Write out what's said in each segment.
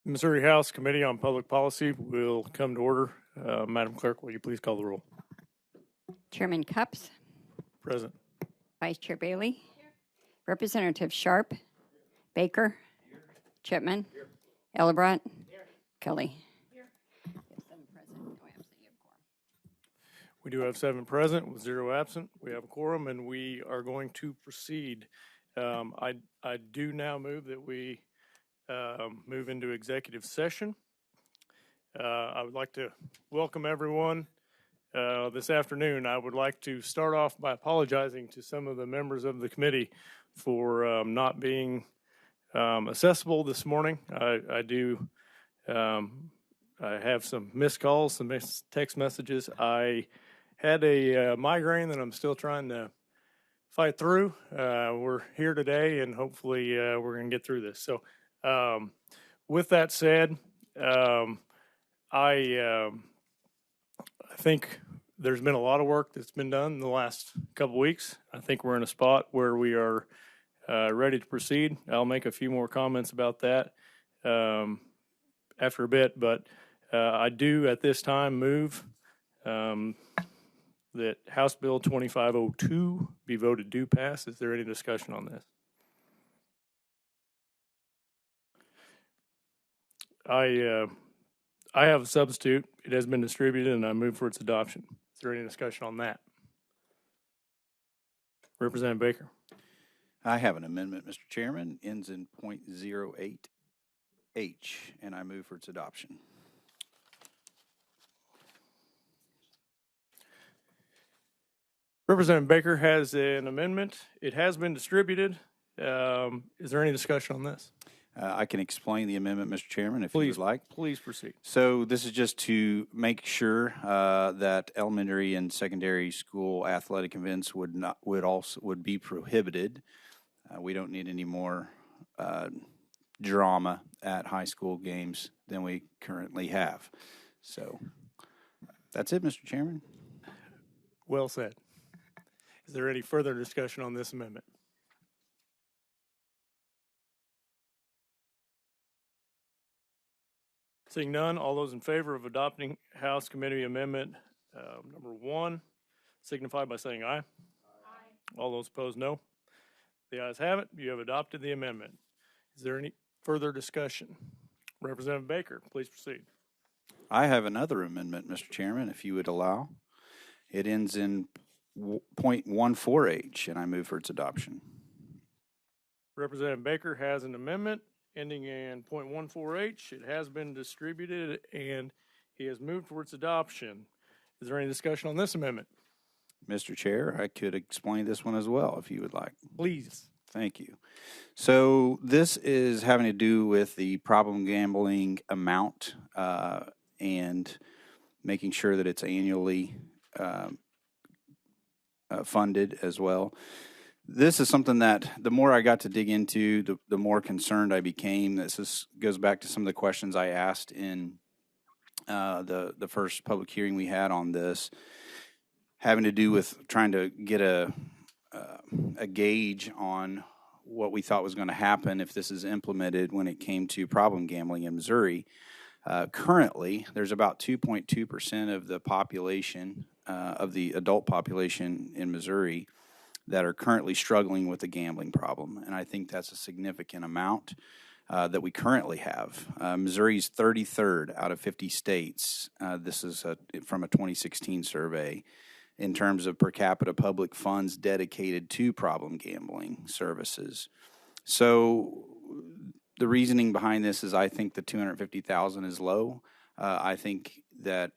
Missouri House Committee on Public Policy will come to order. Madam Clerk, will you please call the roll? Chairman Cups, Present. Vice Chair Bailey, Representative Sharp, Baker, Chipman, Ellebrandt, Kelly. We do have 7 present with 0 absent. We have a quorum, and we are going to proceed. I do now move that we move into executive session. I would like to welcome everyone this afternoon. I would like to start off by apologizing to some of the members of the committee for not being accessible this morning. I have some missed calls, some missed text messages. I had a migraine that I'm still trying to fight through. We're here today, and hopefully we're going to get through this. So with that said, I think there's been a lot of work that's been done in the last couple weeks. I think we're in a spot where we are ready to proceed. I'll make a few more comments about that after a bit, but I do at this time move that House Bill 2502 be voted do pass. Is there any discussion on this? I have a substitute. It has been distributed, and I move for its adoption. Is there any discussion on that? Representative Baker. I have an amendment, Mr. Chairman, ends in .08H, and I move for its adoption. Representative Baker has an amendment. It has been distributed. Is there any discussion on this? I can explain the amendment, Mr. Chairman, if you would like. Please proceed. So this is just to make sure that elementary and secondary school athletic events would be prohibited. We don't need any more drama at high school games than we currently have. So that's it, Mr. Chairman. Well said. Is there any further discussion on this amendment? Seeing none, all those in favor of adopting House Committee Amendment number 1 signify by saying aye. Aye. All those opposed, no. The ayes have it. You have adopted the amendment. Is there any further discussion? Representative Baker, please proceed. I have another amendment, Mr. Chairman, if you would allow. It ends in .14H, and I move for its adoption. Representative Baker has an amendment ending in .14H. It has been distributed, and he has moved for its adoption. Is there any discussion on this amendment? Mr. Chair, I could explain this one as well, if you would like. Please. Thank you. So this is having to do with the problem gambling amount and making sure that it's annually funded as well. This is something that the more I got to dig into, the more concerned I became. This goes back to some of the questions I asked in the first public hearing we had on this, having to do with trying to get a gauge on what we thought was going to happen if this is implemented when it came to problem gambling in Missouri. Currently, there's about 2.2% of the population, of the adult population in Missouri, that are currently struggling with the gambling problem. And I think that's a significant amount that we currently have. Missouri's 33rd out of 50 states. This is from a 2016 survey in terms of per capita public funds dedicated to problem gambling services. So the reasoning behind this is I think the $250,000 is low. I think that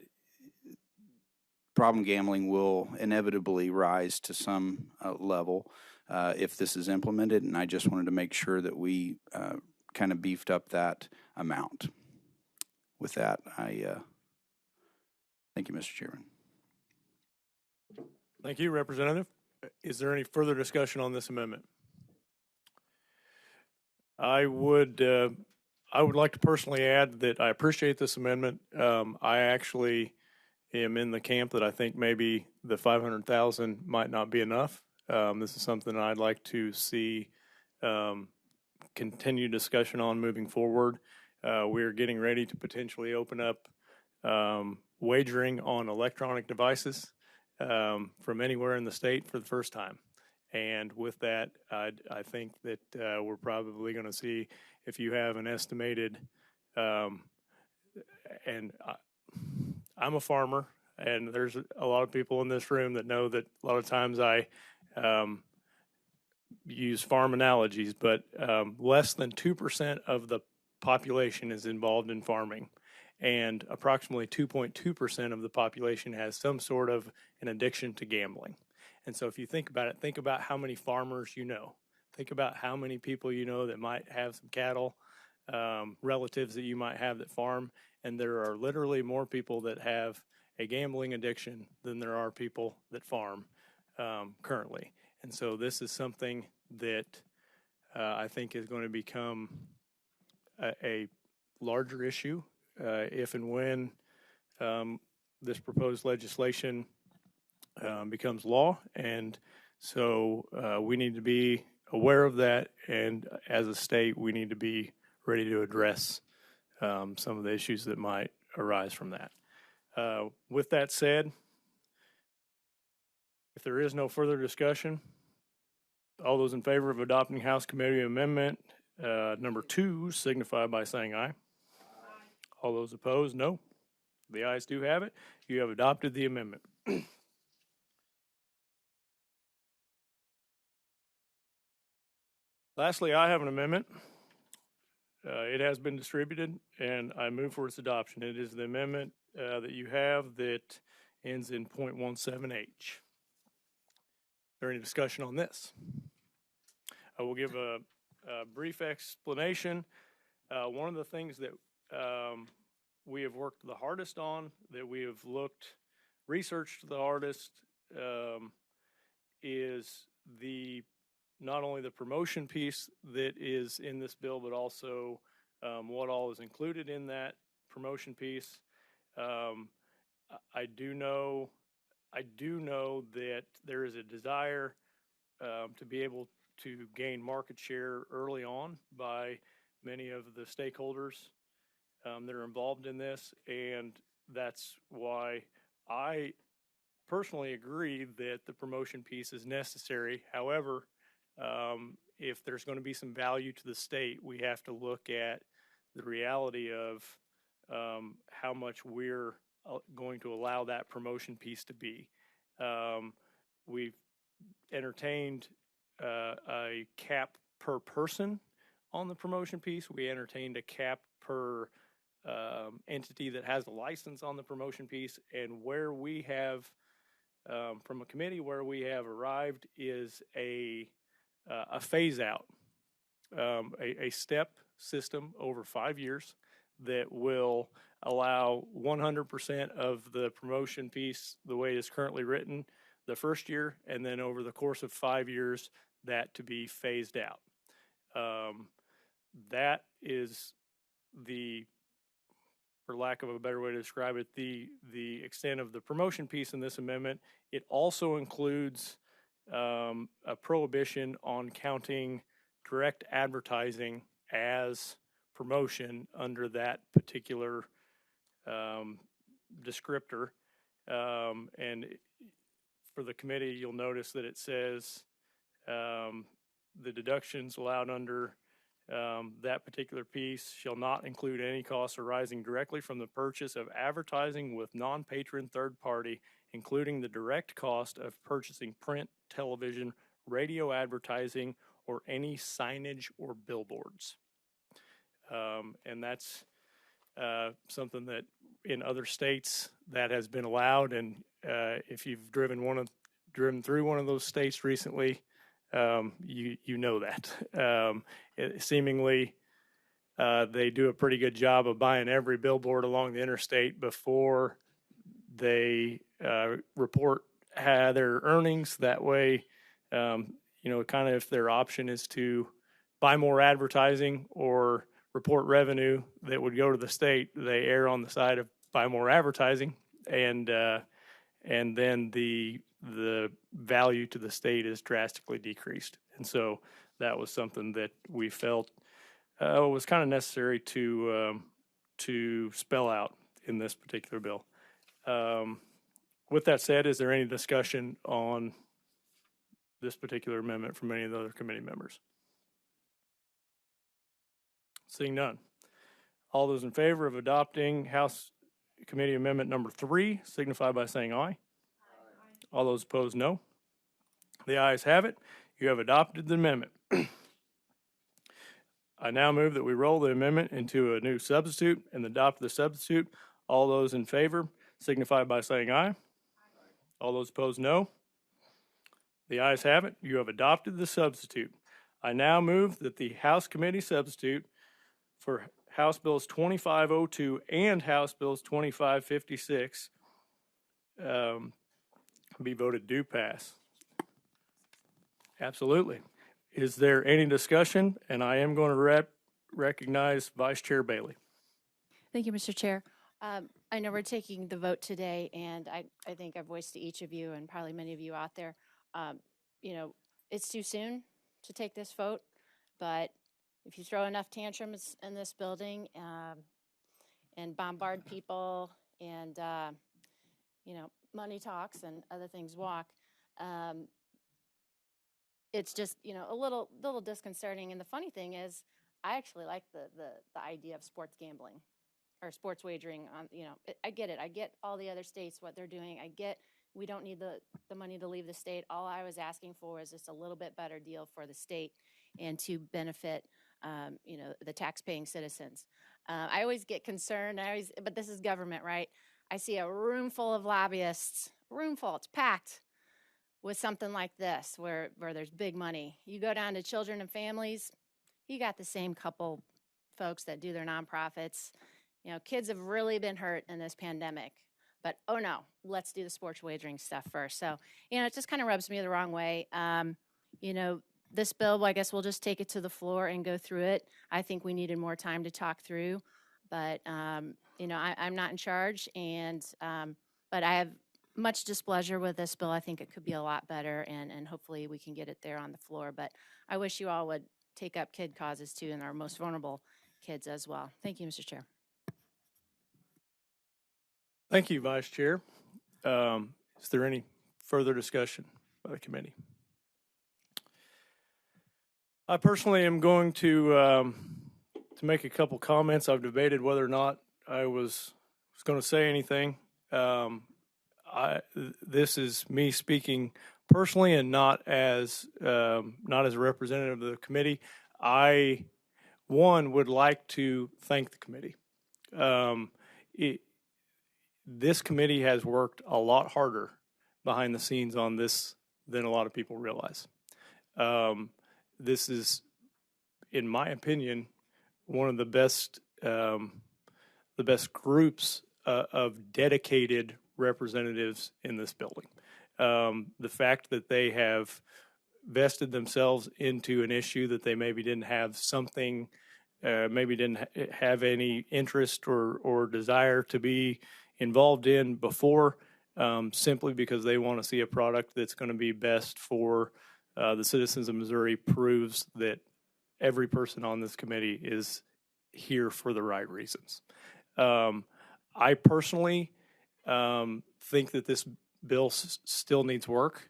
problem gambling will inevitably rise to some level if this is implemented, and I just wanted to make sure that we kind of beefed up that amount. With that, I thank you, Mr. Chairman. Thank you, Representative. Is there any further discussion on this amendment? I would like to personally add that I appreciate this amendment. I actually am in the camp that I think maybe the 500,000 might not be enough. This is something I'd like to see continue discussion on moving forward. We're getting ready to potentially open up wagering on electronic devices from anywhere in the state for the first time. And with that, I think that we're probably going to see, if you have an estimated, and I'm a farmer, and there's a lot of people in this room that know that a lot of times I use farm analogies, but less than 2% of the population is involved in farming, and approximately 2.2% of the population has some sort of an addiction to gambling. And so if you think about it, think about how many farmers you know. Think about how many people you know that might have some cattle, relatives that you might have that farm, and there are literally more people that have a gambling addiction than there are people that farm currently. And so this is something that I think is going to become a larger issue if and when this proposed legislation becomes law. And so we need to be aware of that, and as a state, we need to be ready to address some of the issues that might arise from that. With that said, if there is no further discussion, all those in favor of adopting House Committee Amendment number 2 signify by saying aye. All those opposed, no. The ayes do have it. You have adopted the amendment. Lastly, I have an amendment. It has been distributed, and I move for its adoption. It is the amendment that you have that ends in .17H. Is there any discussion on this? I will give a brief explanation. One of the things that we have worked the hardest on, that we have researched the hardest, is not only the promotion piece that is in this bill, but also what all is included in that promotion piece. I do know that there is a desire to be able to gain market share early on by many of the stakeholders that are involved in this, and that's why I personally agree that the promotion piece is necessary. However, if there's going to be some value to the state, we have to look at the reality of how much we're going to allow that promotion piece to be. We've entertained a cap per person on the promotion piece. We entertained a cap per entity that has a license on the promotion piece, and where we have, from a committee, where we have arrived is a phase out, a step system over 5 years that will allow 100% of the promotion piece, the way it's currently written, the first year, and then over the course of 5 years, that to be phased out. That is for lack of a better way to describe it, the extent of the promotion piece in this amendment. It also includes a prohibition on counting direct advertising as promotion under that particular descriptor. And for the committee, you'll notice that it says the deductions allowed under that particular piece shall not include any costs arising directly from the purchase of advertising with non-patron third party, including the direct cost of purchasing print, television, radio advertising, or any signage or billboards. And that's something that in other states that has been allowed. And if you've driven through one of those states recently, you know that. Seemingly, they do a pretty good job of buying every billboard along the interstate before they report their earnings. That way, kind of if their option is to buy more advertising or report revenue that would go to the state, they err on the side of buy more advertising and then the value to the state is drastically decreased. And so that was something that we felt was kind of necessary to spell out in this particular bill. With that said, is there any discussion on this particular amendment from any of the other committee members? Seeing none. All those in favor of adopting House Committee Amendment number 3 signify by saying aye. Aye. All those opposed, no. The ayes have it. You have adopted the amendment. I now move that we roll the amendment into a new substitute and adopt the substitute. All those in favor signify by saying aye. Aye. All those opposed, no. The ayes have it. You have adopted the substitute. I now move that the House Committee substitute for House Bills 2502 and House Bills 2556 be voted do pass. Absolutely. Is there any discussion? And I am going to recognize Vice Chair Bailey. Thank you, Mr. Chair. I know we're taking the vote today, and I think I've voiced to each of you and probably many of you out there, it's too soon to take this vote, but if you throw enough tantrums in this building and bombard people and, money talks and other things walk, it's just, a little disconcerting. And the funny thing is, I actually like the idea of sports gambling or sports wagering on, I get it. I get all the other states, what they're doing. I get we don't need the money to leave the state. All I was asking for is just a little bit better deal for the state and to benefit, the tax-paying citizens. I always get concerned, but this is government, right? I see a room full of lobbyists, it's packed with something like this where there's big money. You go down to children and families, you got the same couple folks that do their nonprofits. Kids have really been hurt in this pandemic. But, oh no, let's do the sports wagering stuff first. So, it just kind of rubs me the wrong way. This bill, I guess we'll just take it to the floor and go through it. I think we needed more time to talk through. But, I'm not in charge. But I have much displeasure with this bill. I think it could be a lot better. And hopefully we can get it there on the floor. But I wish you all would take up kid causes too and our most vulnerable kids as well. Thank you, Mr. Chair. Thank you, Vice Chair. Is there any further discussion by the committee? I personally am going to make a couple comments. I've debated whether or not I was going to say anything. This is me speaking personally and not as a representative of the committee. I would like to thank the committee. This committee has worked a lot harder behind the scenes on this than a lot of people realize. This is, in my opinion, one of the best groups of dedicated representatives in this building. The fact that they have vested themselves into an issue that they maybe didn't have maybe didn't have any interest or desire to be involved in before, simply because they want to see a product that's going to be best for the citizens of Missouri, proves that every person on this committee is here for the right reasons. I personally think that this bill still needs work.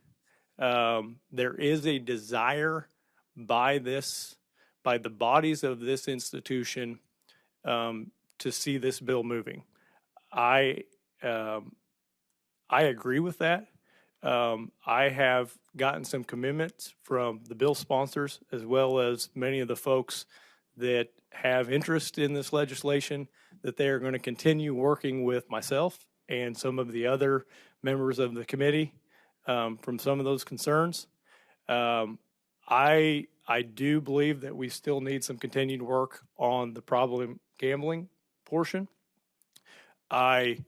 There is a desire by the bodies of this institution to see this bill moving. I agree with that. I have gotten some commitments from the bill sponsors as well as many of the folks that have interest in this legislation that they are going to continue working with myself and some of the other members of the committee from some of those concerns. I do believe that we still need some continued work on the problem gambling portion. I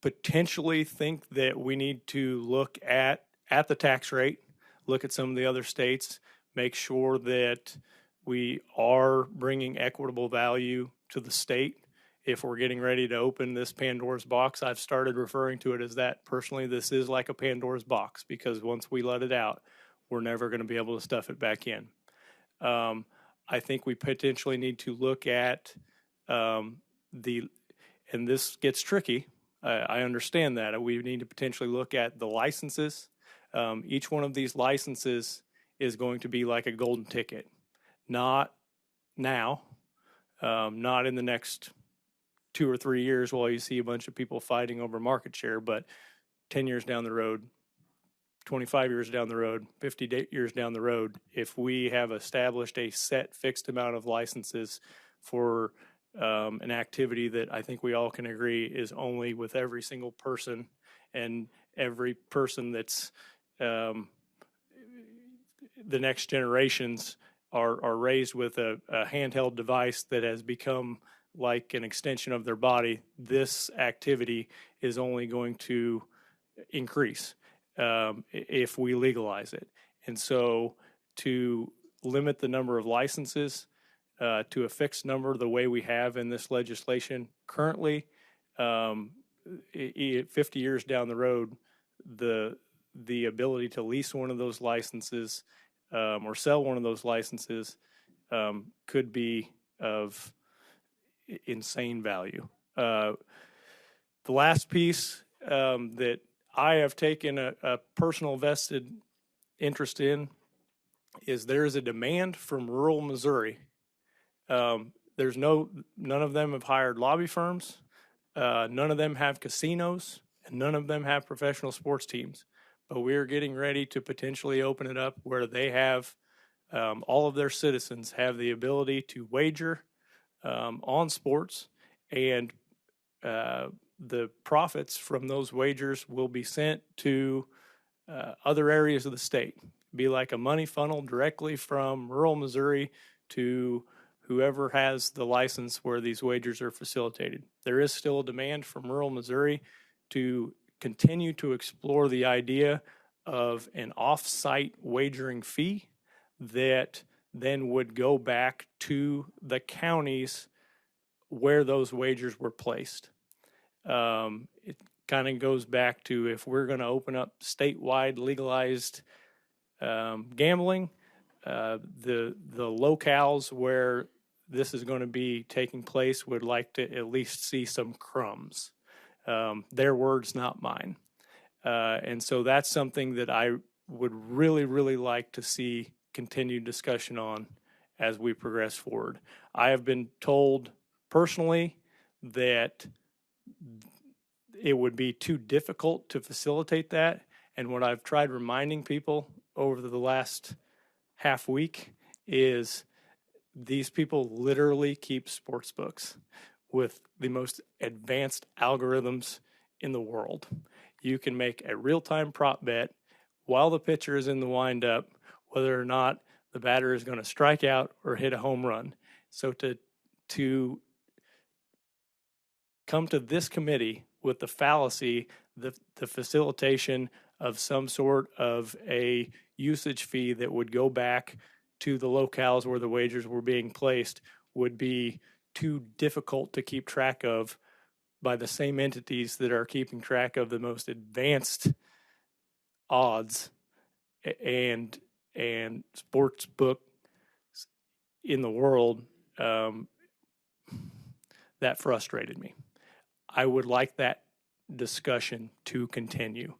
potentially think that we need to look at the tax rate, look at some of the other states, make sure that we are bringing equitable value to the state if we're getting ready to open this Pandora's box, I've started referring to it as that. Personally, this is like a Pandora's box, because once we let it out, we're never going to be able to stuff it back in. I think we potentially need to look at and this gets tricky. I understand that. We need to potentially look at the licenses. Each one of these licenses is going to be like a golden ticket. Not now, not in the next 2 or 3 years while you see a bunch of people fighting over market share, but 10 years down the road, 25 years down the road, 50 years down the road, if we have established a set fixed amount of licenses for an activity that I think we all can agree is only with every single person, and every person that's the next generations are raised with a handheld device that has become like an extension of their body, this activity is only going to increase if we legalize it. And so to limit the number of licenses to a fixed number the way we have in this legislation currently, 50 years down the road, the ability to lease one of those licenses or sell one of those licenses could be of insane value. The last piece that I have taken a personal vested interest in is there is a demand from rural Missouri. There's none of them have hired lobby firms. None of them have casinos, and none of them have professional sports teams. But we are getting ready to potentially open it up where they have all of their citizens have the ability to wager on sports, and the profits from those wagers will be sent to other areas of the state. Be like a money funnel directly from rural Missouri to whoever has the license where these wagers are facilitated. There is still a demand from rural Missouri to continue to explore the idea of an off-site wagering fee that then would go back to the counties where those wagers were placed. It kind of goes back to if we're going to open up statewide legalized gambling, the locales where this is going to be taking place would like to at least see some crumbs. Their words, not mine. And so that's something that I would really, really like to see continued discussion on as we progress forward. I have been told personally that it would be too difficult to facilitate that. And what I've tried reminding people over the last half week is these people literally keep sports books with the most advanced algorithms in the world. You can make a real-time prop bet while the pitcher is in the windup, whether or not the batter is going to strike out or hit a home run. So to come to this committee with the fallacy, the facilitation of some sort of a usage fee that would go back to the locales where the wagers were being placed would be too difficult to keep track of by the same entities that are keeping track of the most advanced odds and sports book in the world. That frustrated me. I would like that discussion to continue.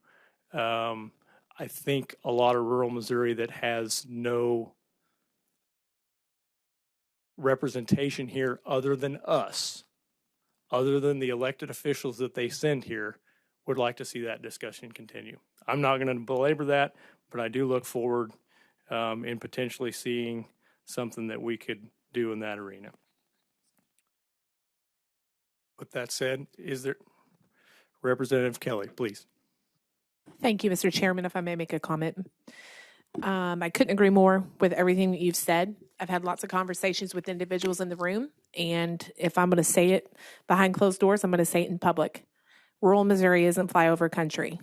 I think a lot of rural Missouri that has no representation here other than us, other than the elected officials that they send here, would like to see that discussion continue. I'm not going to belabor that, but I do look forward in potentially seeing something that we could do in that arena. With that said, is there Representative Kelly, please? Thank you, Mr. Chairman. If I may make a comment. I couldn't agree more with everything that you've said. I've had lots of conversations with individuals in the room, and if I'm going to say it behind closed doors, I'm going to say it in public. Rural Missouri isn't flyover country.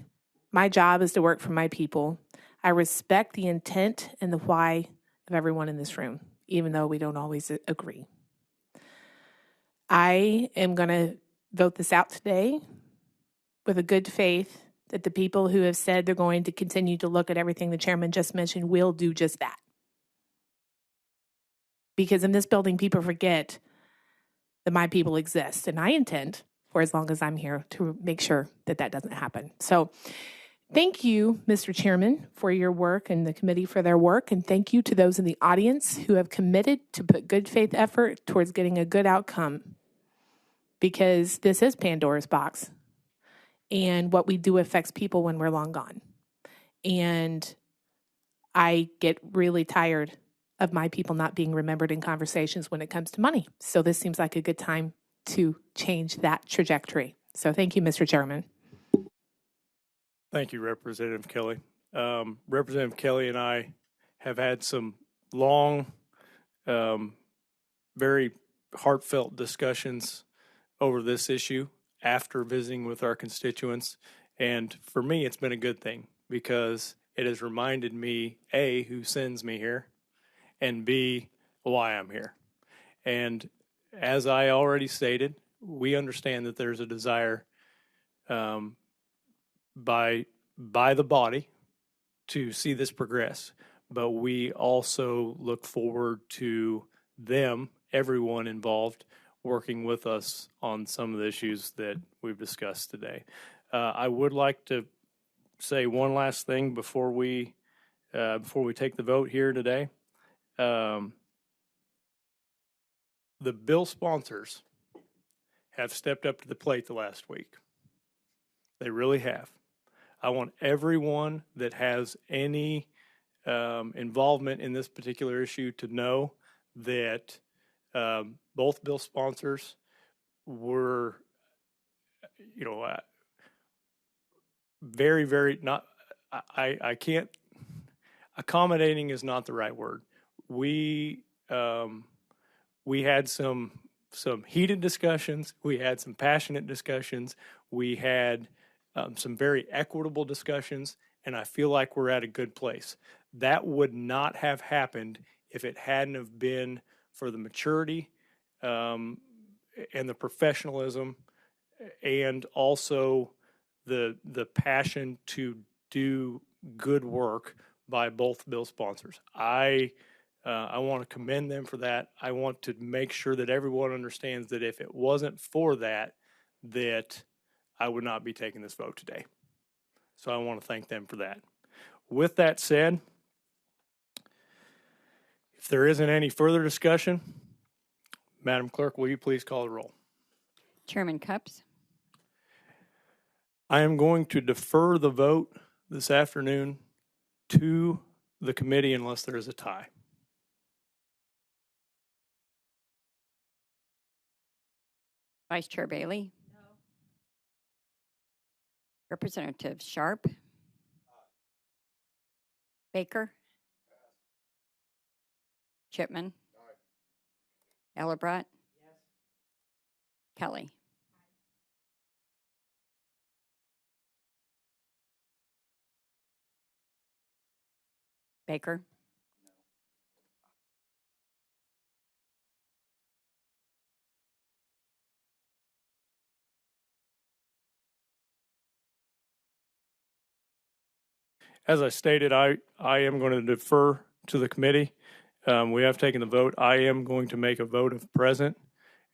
My job is to work for my people. I respect the intent and the why of everyone in this room, even though we don't always agree. I am going to vote this out today with a good faith that the people who have said they're going to continue to look at everything the chairman just mentioned will do just that. Because in this building, people forget that my people exist, and I intend, for as long as I'm here, to make sure that that doesn't happen. So thank you, Mr. Chairman, for your work and the committee for their work, and thank you to those in the audience who have committed to put good faith effort towards getting a good outcome, because this is Pandora's box, and what we do affects people when we're long gone. And I get really tired of my people not being remembered in conversations when it comes to money. So this seems like a good time to change that trajectory. So thank you, Mr. Chairman. Thank you, Representative Kelly. Representative Kelly and I have had some long, very heartfelt discussions over this issue after visiting with our constituents. And for me, it's been a good thing because it has reminded me, A, who sends me here, and B, why I'm here. And as I already stated, we understand that there's a desire by the body to see this progress, but we also look forward to them, everyone involved, working with us on some of the issues that we've discussed today. I would like to say one last thing before we take the vote here today. The bill sponsors have stepped up to the plate the last week. They really have. I want everyone that has any involvement in this particular issue to know that both bill sponsors were, very, very not. I can't. Accommodating is not the right word. We had some heated discussions. We had some passionate discussions. We had some very equitable discussions, and I feel like we're at a good place. That would not have happened if it hadn't have been for the maturity and the professionalism, and also the passion to do good work by both bill sponsors. I want to commend them for that. I want to make sure that everyone understands that if it wasn't for that, that I would not be taking this vote today. So I want to thank them for that. With that said, if there isn't any further discussion, Madam Clerk, will you please call the roll? Chairman Cups, I am going to defer the vote this afternoon to the committee unless there is a tie. Vice Chair Bailey. No. Representative Sharp. Baker. Chipman. Ellerbrat. Yes. Kelly. Baker. As I stated, I am going to defer to the committee. We have taken the vote. I am going to make a vote of present,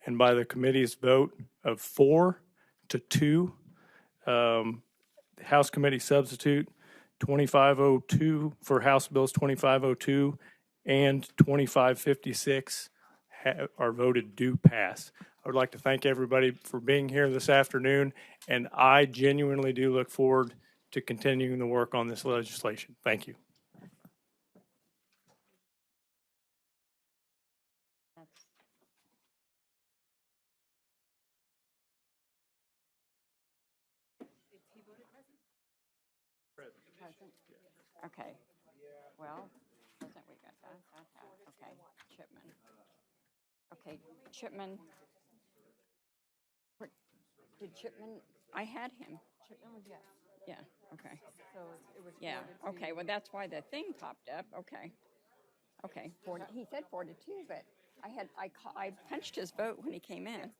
and by the committee's vote of 4-2, House Committee Substitute 2502 for House Bills 2502 and 2556 are voted do pass. I would like to thank everybody for being here this afternoon, and I genuinely do look forward to continuing the work on this legislation. Thank you. Okay. Well, present we got that. Okay. Chipman. Okay. Chipman. Did Chipman? I had him. Chipman was yes. Yeah. Okay. So it was. Yeah. Okay. Well, that's why the thing popped up. Okay. Okay. 40. He said 4-2, but I punched his vote when he came in.